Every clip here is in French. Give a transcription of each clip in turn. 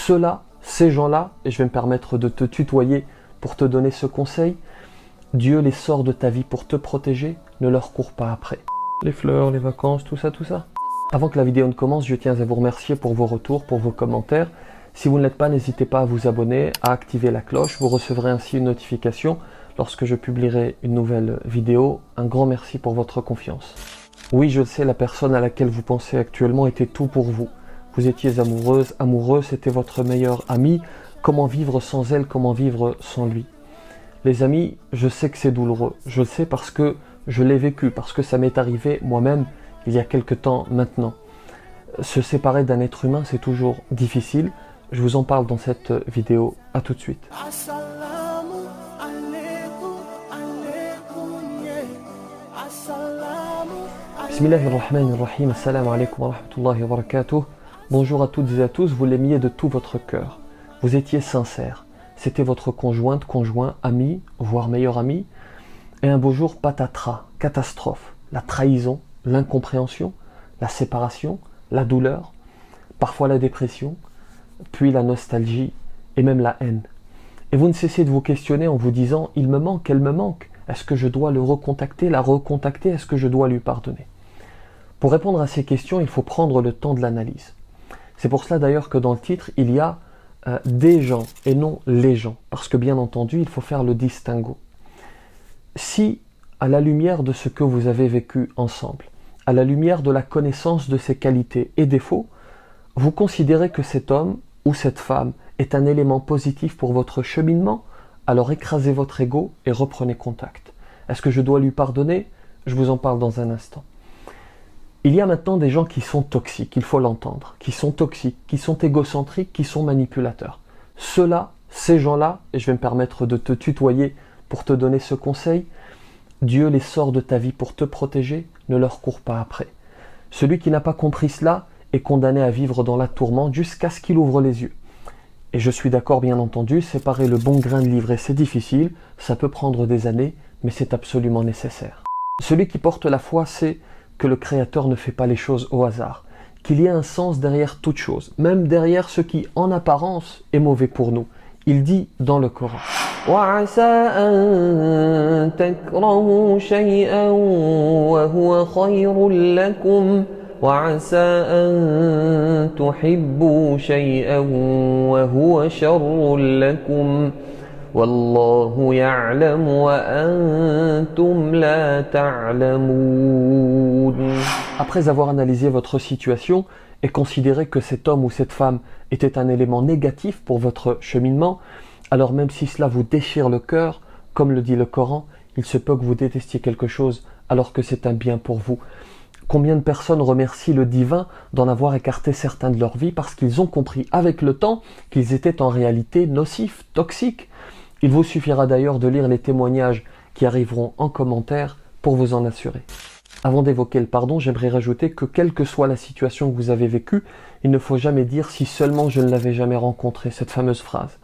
Ceux-là, ces gens-là, et je vais me permettre de te tutoyer pour te donner ce conseil, Dieu les sort de ta vie pour te protéger, ne leur cours pas après. Les fleurs, les vacances, tout ça, tout ça. Avant que la vidéo ne commence, je tiens à vous remercier pour vos retours, pour vos commentaires. Si vous ne l'êtes pas, n'hésitez pas à vous abonner, à activer la cloche. Vous recevrez ainsi une notification lorsque je publierai une nouvelle vidéo. Un grand merci pour votre confiance. Oui, je le sais, la personne à laquelle vous pensez actuellement était tout pour vous. Vous étiez amoureuse, amoureux, c'était votre meilleure amie. Comment vivre sans elle, comment vivre sans lui? Les amis, je sais que c'est douloureux. Je le sais parce que je l'ai vécu, parce que ça m'est arrivé moi-même il y a quelque temps maintenant. Se séparer d'un être humain, c'est toujours difficile. Je vous en parle dans cette vidéo. À tout de suite. Bismillahirrahmanirrahim. Assalamu alaikum wa rahmatullahi wa barakatuh. Bonjour à toutes et à tous. Vous l'aimiez de tout votre cœur. Vous étiez sincère. C'était votre conjointe, conjoint, ami, voire meilleur ami. Et un beau jour, patatras, catastrophe. La trahison, l'incompréhension, la séparation, la douleur, parfois la dépression, puis la nostalgie et même la haine. Et vous ne cessez de vous questionner en vous disant « il me manque, elle me manque, est-ce que je dois le recontacter, la recontacter, est-ce que je dois lui pardonner ?» Pour répondre à ces questions, il faut prendre le temps de l'analyse. C'est pour cela d'ailleurs que dans le titre, il y a des gens et non les gens, parce que bien entendu, il faut faire le distinguo. Si, à la lumière de ce que vous avez vécu ensemble, à la lumière de la connaissance de ses qualités et défauts, vous considérez que cet homme ou cette femme est un élément positif pour votre cheminement, alors écrasez votre ego et reprenez contact. Est-ce que je dois lui pardonner? Je vous en parle dans un instant. Il y a maintenant des gens qui sont toxiques, il faut l'entendre, qui sont toxiques, qui sont égocentriques, qui sont manipulateurs. Ceux-là, ces gens-là, et je vais me permettre de te tutoyer pour te donner ce conseil, Dieu les sort de ta vie pour te protéger, ne leur cours pas après. Celui qui n'a pas compris cela est condamné à vivre dans la tourmente jusqu'à ce qu'il ouvre les yeux. Et je suis d'accord bien entendu, séparer le bon grain de l'ivraie c'est difficile, ça peut prendre des années, mais c'est absolument nécessaire. Celui qui porte la foi sait que le Créateur ne fait pas les choses au hasard, qu'il y a un sens derrière toute chose, même derrière ce qui en apparence est mauvais pour nous. Il dit dans le Coran وَعَسَىٰ أَن تَكْرَهُوا شَيْئًا وَهُوَ خَيْرٌ لَكُمْ وَعَسَىٰ أَن تُحِبُّوا شَيْئًا وَهُوَ شَرٌّ لَكُمْ وَاللَّهُ يَعْلَمُ وَأَنْتُمْ لَا تَعْلَمُونَ. Après avoir analysé votre situation et considéré que cet homme ou cette femme était un élément négatif pour votre cheminement, alors même si cela vous déchire le cœur, comme le dit le Coran, il se peut que vous détestiez quelque chose alors que c'est un bien pour vous. Combien de personnes remercient le divin d'en avoir écarté certains de leur vie parce qu'ils ont compris avec le temps qu'ils étaient en réalité nocifs, toxiques. Il vous suffira d'ailleurs de lire les témoignages qui arriveront en commentaire pour vous en assurer. Avant d'évoquer le pardon, j'aimerais rajouter que quelle que soit la situation que vous avez vécue, il ne faut jamais dire « si seulement je ne l'avais jamais rencontré », cette fameuse phrase.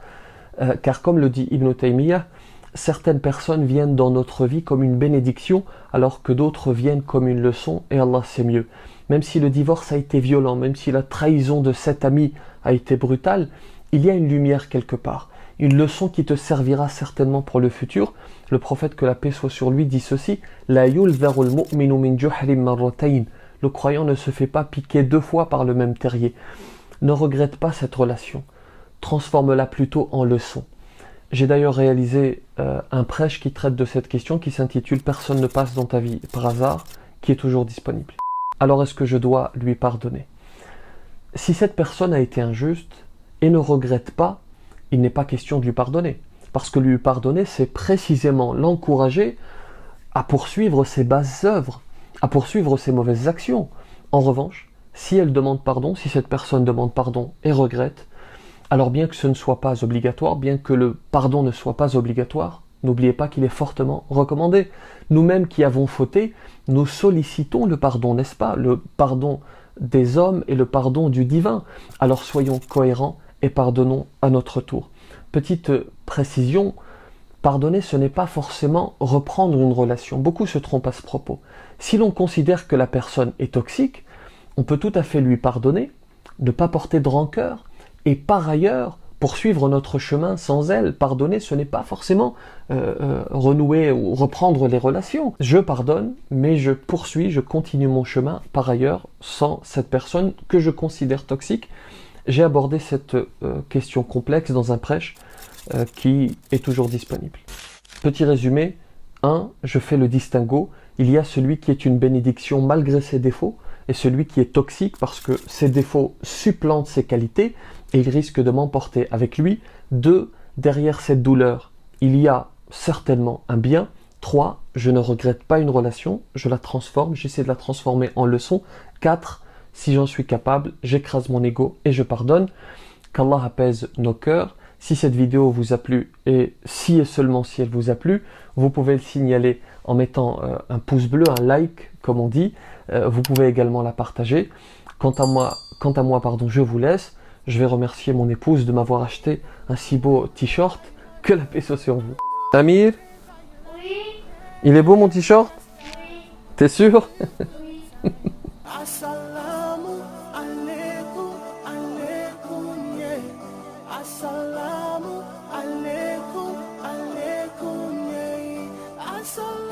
Car comme le dit Ibn Taymiyyah, certaines personnes viennent dans notre vie comme une bénédiction, alors que d'autres viennent comme une leçon, et Allah sait mieux. Même si le divorce a été violent, même si la trahison de cet ami a été brutale, il y a une lumière quelque part. Une leçon qui te servira certainement pour le futur. Le prophète, que la paix soit sur lui, dit ceci « La yulzarul mu'minu min juhrin marratayn » Le croyant ne se fait pas piquer 2 fois par le même terrier. Ne regrette pas cette relation. Transforme-la plutôt en leçon. J'ai d'ailleurs réalisé un prêche qui traite de cette question qui s'intitule « Personne ne passe dans ta vie par hasard » qui est toujours disponible. Alors est-ce que je dois lui pardonner? Si cette personne a été injuste et ne regrette pas, il n'est pas question de lui pardonner. Parce que lui pardonner, c'est précisément l'encourager à poursuivre ses basses œuvres, à poursuivre ses mauvaises actions. En revanche, si elle demande pardon, si cette personne demande pardon et regrette, alors bien que ce ne soit pas obligatoire, bien que le pardon ne soit pas obligatoire, n'oubliez pas qu'il est fortement recommandé. Nous-mêmes qui avons fauté, nous sollicitons le pardon, n'est-ce pas? Le pardon des hommes et le pardon du divin. Alors soyons cohérents et pardonnons à notre tour. Petite précision, pardonner ce n'est pas forcément reprendre une relation. Beaucoup se trompent à ce propos. Si l'on considère que la personne est toxique, on peut tout à fait lui pardonner, ne pas porter de rancœur et par ailleurs poursuivre notre chemin sans elle. Pardonner, ce n'est pas forcément renouer ou reprendre les relations. Je pardonne, mais je poursuis, je continue mon chemin par ailleurs sans cette personne que je considère toxique. J'ai abordé cette question complexe dans un prêche qui est toujours disponible. Petit résumé, 1. Je fais le distinguo. Il y a celui qui est une bénédiction malgré ses défauts et celui qui est toxique parce que ses défauts supplantent ses qualités et il risque de m'emporter avec lui. 2. Derrière cette douleur, il y a certainement un bien. 3. Je ne regrette pas une relation, je la transforme, j'essaie de la transformer en leçon. 4. Si j'en suis capable, j'écrase mon ego et je pardonne. Qu'Allah apaise nos cœurs. Si cette vidéo vous a plu, et si et seulement si elle vous a plu, vous pouvez le signaler en mettant un pouce bleu, un like, comme on dit. Vous pouvez également la partager. Quant à moi, je vous laisse. Je vais remercier mon épouse de m'avoir acheté un si beau t-shirt. Que la paix soit sur vous. Amir? Oui, Il est beau mon t-shirt? oui, T'es sûr? oui. Assalamu alaikum, alaikum, yeah. Assalamu alaikum, alaikum, yeah. Assalamu